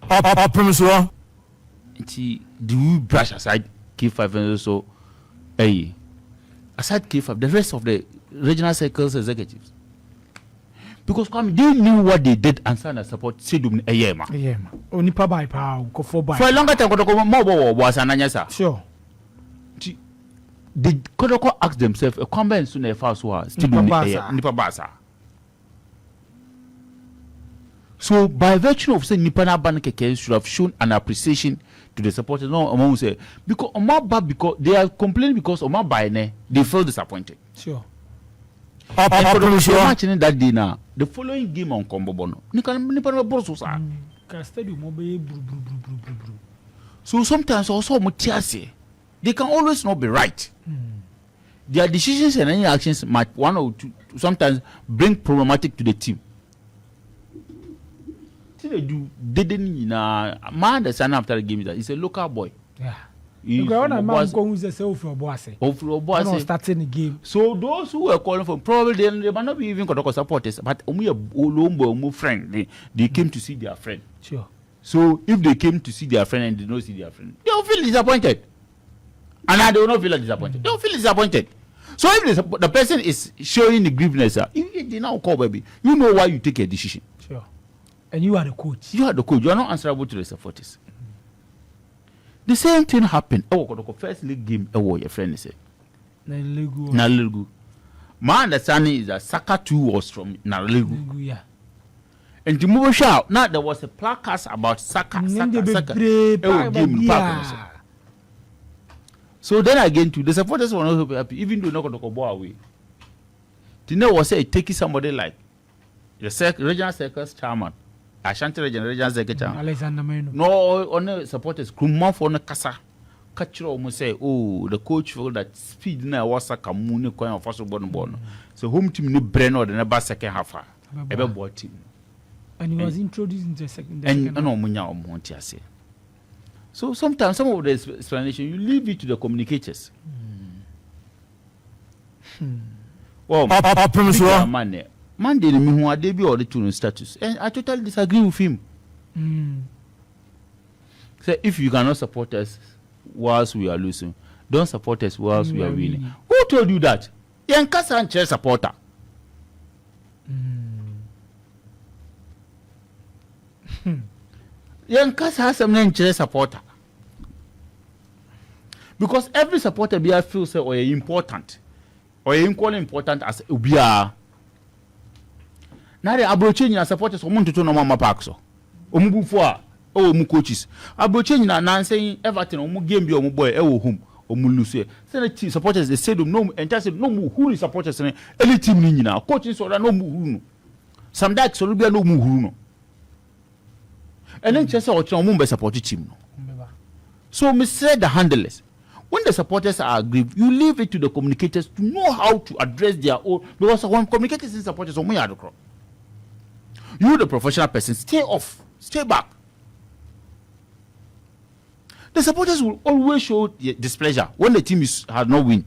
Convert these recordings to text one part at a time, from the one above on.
Opemsuo. Do we brush aside K5 and also aside K5, the rest of the regional circles executives? Because they knew what they did and signed a support Sidum a year. Only by power, for a longer time, was an answer. Sure. They could ask themselves a comment soon a fast was Nipa Basa. So, by virtue of saying Nipana Banake should have shown an appreciation to the supporters, no, Omar say because because they are complaining because Omar Baine they feel disappointed. Sure. Imagine that day now, the following game on Combo Bono. So sometimes also Mutiasi, they can always not be right. Their decisions and any actions might one or two sometimes bring problematic to the team. They didn't man the son after the game that he's a local boy. Yeah. Starting the game. So those who were calling for probably they might not be even Kodoko supporters, but friend. They came to see their friend. Sure. So if they came to see their friend and they don't see their friend, they will feel disappointed. And they will not feel disappointed. They will feel disappointed. So if the person is showing the grievances, they now call baby. You know why you take a decision. Sure. And you are the coach. You are the coach. You are not answerable to the supporters. The same thing happened. The first league game, your friend said. Nalegu. My understanding is that Saka 2 was from Nalegu. Yeah. And the movie show, now there was a placard about Saka. So then again, too, the supporters were not happy, even though not going to go away. The next was taking somebody like the regional circus chairman. Ashanti regional secretary. Alexander Meno. No, only supporters. Kumma for the kasa. Catcher almost say, oh, the coach felt that speed na was a kamuni coin of first born. So home team ni brain or the never second half. Ever bought team. And he was introduced into the second. And no munya montia say. So sometimes some of the explanation you leave it to the communicators. Well, Opemsuo. Monday, who are they be or the two status, and I totally disagree with him. So if you cannot support us whilst we are losing, don't support us whilst we are winning. Who told you that? Yankasa and chair supporter. Yankasa has some name chair supporter. Because every supporter be feels or important or equally important as Ubia. Now the Abrochini supporters omu to no mama park so. Omu bufo omu coaches. Abrochini na saying Everton omu game bi omu boy home omu lose. Say the team supporters they say no entire say no who supporters any team ni nyina. Coaching so no mu huru no. Some that so be no mu huru no. And then just say omu be support team no. So me say the handlers when the supporters are aggrieved, you leave it to the communicators to know how to address their own because when communicators and supporters omu ya do. You, the professional person, stay off, stay back. The supporters will always show displeasure when the team has not win.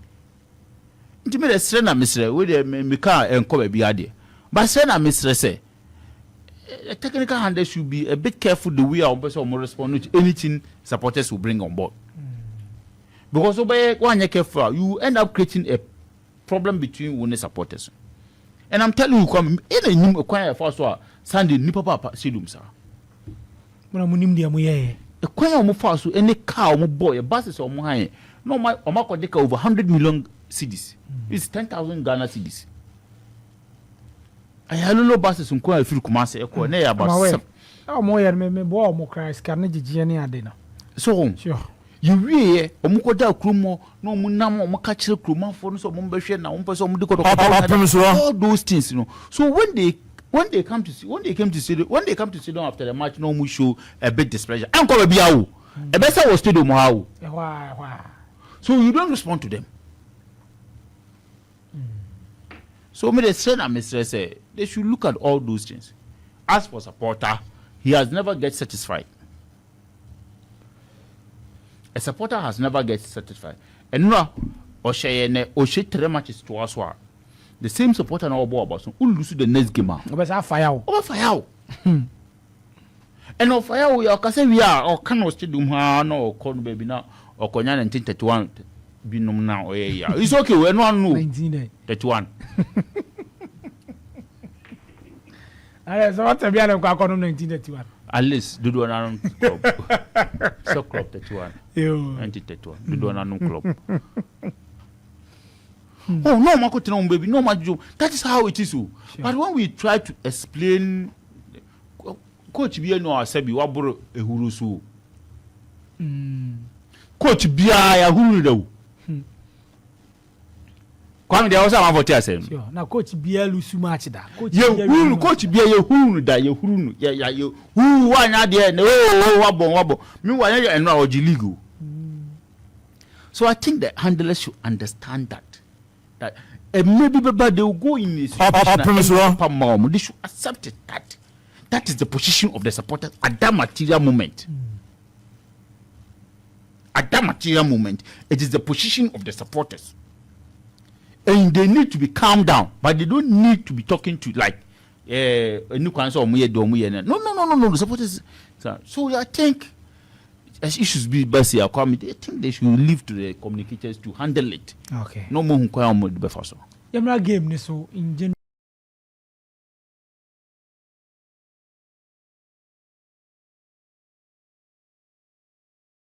It made a strain of Mr. with the car and cover behind. But strain of Mr. say, a technical handler should be a bit careful the way our person will respond to anything supporters will bring on board. Because over one year careful, you end up creating a problem between winning supporters. And I'm telling you, come in a new acquire first one. Sunday, ni papa sidum sa. Muna munim dia muye. E kwanya omo faso any car omo boy, a buses omo high. No my omo kodeka over 100 million cedis. It's 10,000 Ghana cedis. Ayalolo buses unko e feel Kumasi e ko na ya about. Omo yer me bo omo cry scar na jijie ne ade na. So sure. You wie omo koda krumo no omo nam omo ka kire kruma for no so omo behwe na omo person omo de kodo all those things you know. So when they come to see them after the match, no more show a bit displeasure. I'm going to be out. A better was stadium how. So you don't respond to them. So me the said and Mr. say they should look at all those things. As for supporter, he has never get satisfied. A supporter has never get satisfied. And no, or she 3 matches to us. The same supporter now about so who lose the next game. Over fire. And And of fire we are say we are or can stadium ha no call baby now or konya 1931 be nom now oh yeah. It's okay we no know 1931. So what be an kwa 1931. At least do one club. So club 31. 1931. Do one club. Oh no, Mako baby, no majo. That is how it is. Sure. But when we try to explain, Coach Bia no asabi waburo ehurusu. Coach Bia ya huru do. Kwame dey also am for tia sem. Sure. Na Coach Bia lusu match da. Coach Bia ye huru da ye huru ya ye hu wanya dey na wabo. Me wanya ye eno oji league. So I think the handlers should understand that maybe they will go in this Opemsuo. They should accept it that is the position of the supporters at that material moment. At that material moment, it is the position of the supporters. And they need to be calmed down, but they don't need to be talking to like no. The supporters. So I think as issues be best here, I think they should leave to the communicators to handle it. Okay. No more who come with the before so. Yamra game ni so in